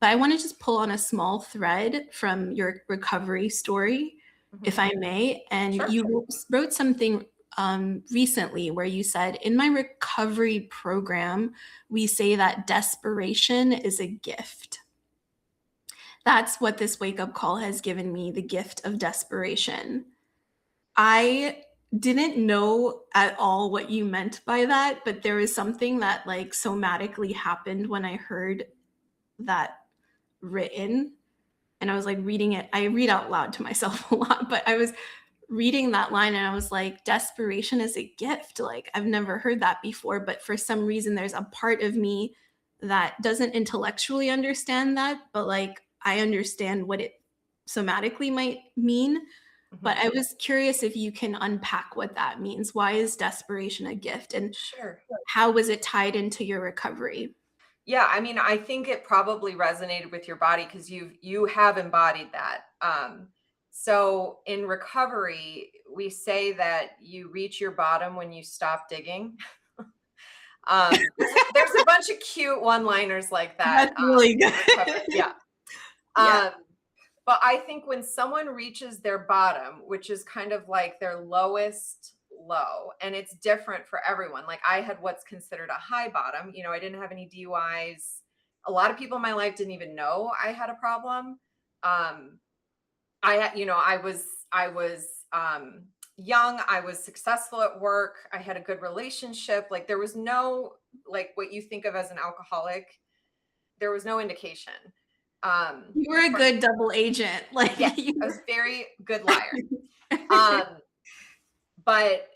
But I want to just pull on a small thread from your recovery story, if I may. And Sure. you wrote something recently where you said, in my recovery program, we say that desperation is a gift. That's what this wake up call has given me, the gift of desperation. I didn't know at all what you meant by that, but there was something that like somatically happened when I heard that written, and I was like reading it. I read out loud to myself a lot, but I was reading that line and I was like, desperation is a gift. Like, I've never heard that before, but for some reason, there's a part of me that doesn't intellectually understand that, but like, I understand what it somatically might mean. Mhm. But I was curious if you can unpack what that means. Why is desperation a gift? And Sure. how was it tied into your recovery? Yeah, I mean, I think it probably resonated with your body because you have embodied that. So in recovery, we say that you reach your bottom when you stop digging. There's a bunch of cute one-liners like that. That's really In recovery. good. Yeah. Yeah. Um, but I think when someone reaches their bottom, which is kind of like their lowest low, and it's different for everyone. Like I had what's considered a high bottom. You know, I didn't have any DUIs. A lot of people in my life didn't even know I had a problem. Um, I was young. I was successful at work. I had a good relationship. Like there was no like what you think of as an alcoholic. There was no indication. You were a good double agent. Like Yes, you I was very good liar. Um, but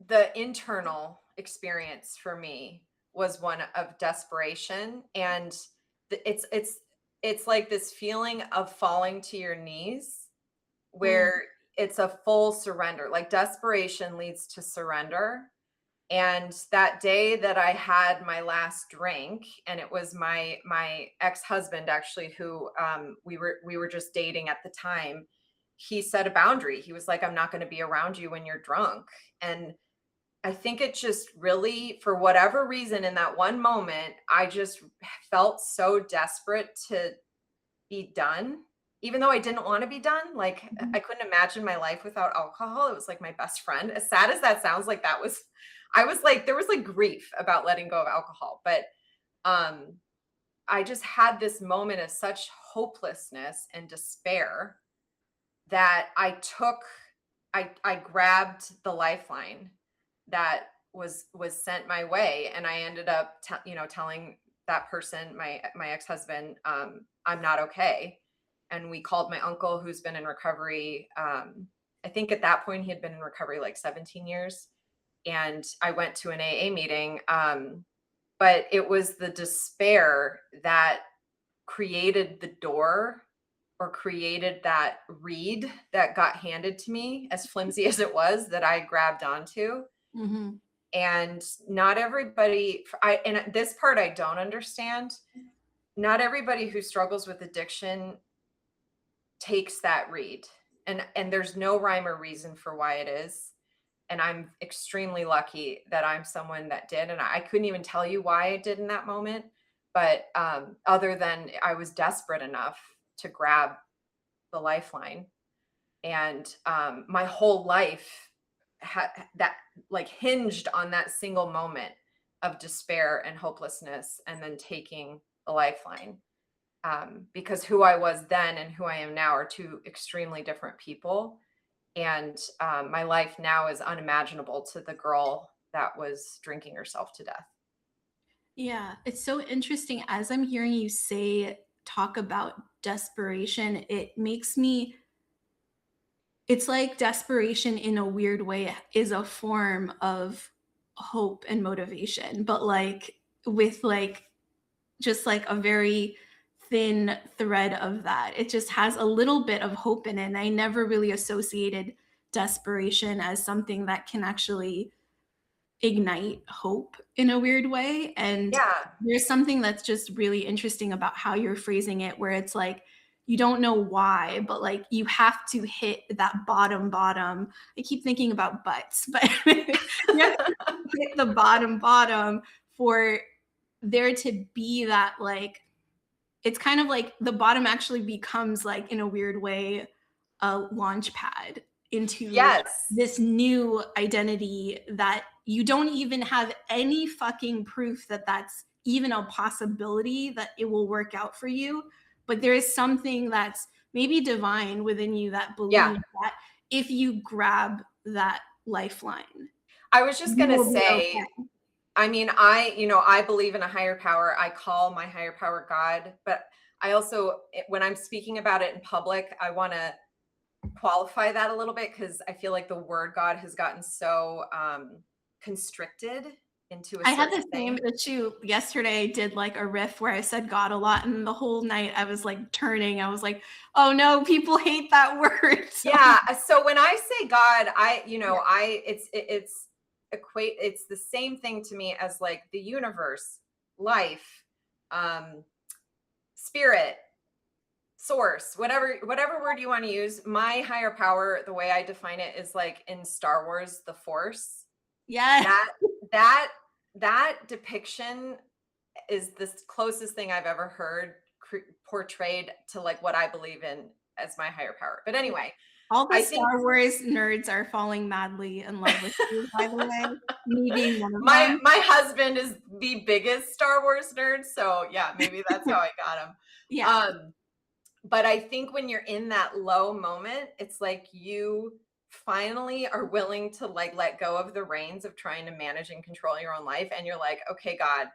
the internal experience for me was one of desperation, and it's like this feeling of falling to your knees Mm, where it's a full surrender. Like desperation leads to surrender. And that day that I had my last drink, and it was my ex-husband actually, who we were just dating at the time, he set a boundary. He was like, I'm not going to be around you when you're drunk. And I think it just really, for whatever reason, in that one moment, I just felt so desperate to be done, even though I didn't want to be done. Like mhm. I couldn't imagine my life without alcohol. It was like my best friend. As sad as that sounds, like that was, I was like, there was like grief about letting go of alcohol. But um, I just had this moment of such hopelessness and despair that I grabbed the lifeline that was sent my way, and I ended up telling that person, my ex-husband, I'm not okay. And we called my uncle, who's been in recovery. I think at that point he had been in recovery like 17 years, and I went to an AA meeting. But it was the despair that created the door, or created that reed that got handed to me, as flimsy as it was, that I grabbed onto. Mhm. And not everybody, and this part I don't understand. Not everybody who struggles with addiction takes that read. And there's no rhyme or reason for why it is. And I'm extremely lucky that I'm someone that did. And I couldn't even tell you why I did in that moment. But other than I was desperate enough to grab the lifeline. And my whole life had that, like, hinged on that single moment of despair and hopelessness, and then taking the lifeline. Because who I was then and who I am now are two extremely different people. And my life now is unimaginable to the girl that was drinking herself to death. Yeah, it's so interesting. As I'm hearing you talk about desperation, it's like desperation in a weird way is a form of hope and motivation, but like with like just like a very thin thread of that. It just has a little bit of hope in it. And I never really associated desperation as something that can actually ignite hope in a weird way. And Yeah. there's something that's just really interesting about how you're phrasing it, where it's like, you don't know why, but like you have to hit that bottom. I keep thinking about butts, but you have to hit the bottom for there to be that like it's kind of like the bottom actually becomes like, in a weird way, a launch pad into Yes. this new identity that you don't even have any fucking proof that that's even a possibility that it will work out for you. But there is something that's maybe divine within you that Yeah. believes that if you grab that lifeline, I was just you gonna will be say, okay. I mean, I believe in a higher power. I call my higher power God, but I also, when I'm speaking about it in public, I want to qualify that a little bit because I feel like the word God has gotten so constricted into a I had certain the same thing. issue yesterday. I did like a riff where I said God a lot, and the whole night I was like turning. I was like, "Oh no, people hate that word." So Yeah. So when I say God, yeah, it's equate. It's the same thing to me as like the universe, life, um, spirit, source, whatever word you want to use. My higher power, the way I define it, is like in Star Wars, the Force. yeah, That that that depiction is the closest thing I've ever heard portrayed to like what I believe in as my higher power. But yeah. anyway, All the I think Star Wars nerds are falling madly in love with you. By the way, me being one of my them. my husband is the biggest Star Wars nerd, so yeah, maybe that's how I got him. Yeah, Um, but I think when you're in that low moment, it's like you finally are willing to like let go of the reins of trying to manage and control your own life, and you're like, okay, God,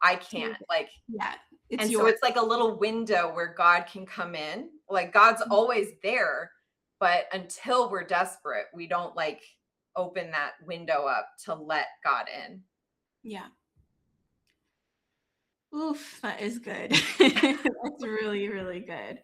I can't. Like, yeah, it's and so yours. it's like a little window where God can come in. Like God's always there, but until we're desperate, we don't like open that window up to let God in. Yeah. Oof, that is good. That's really, really good.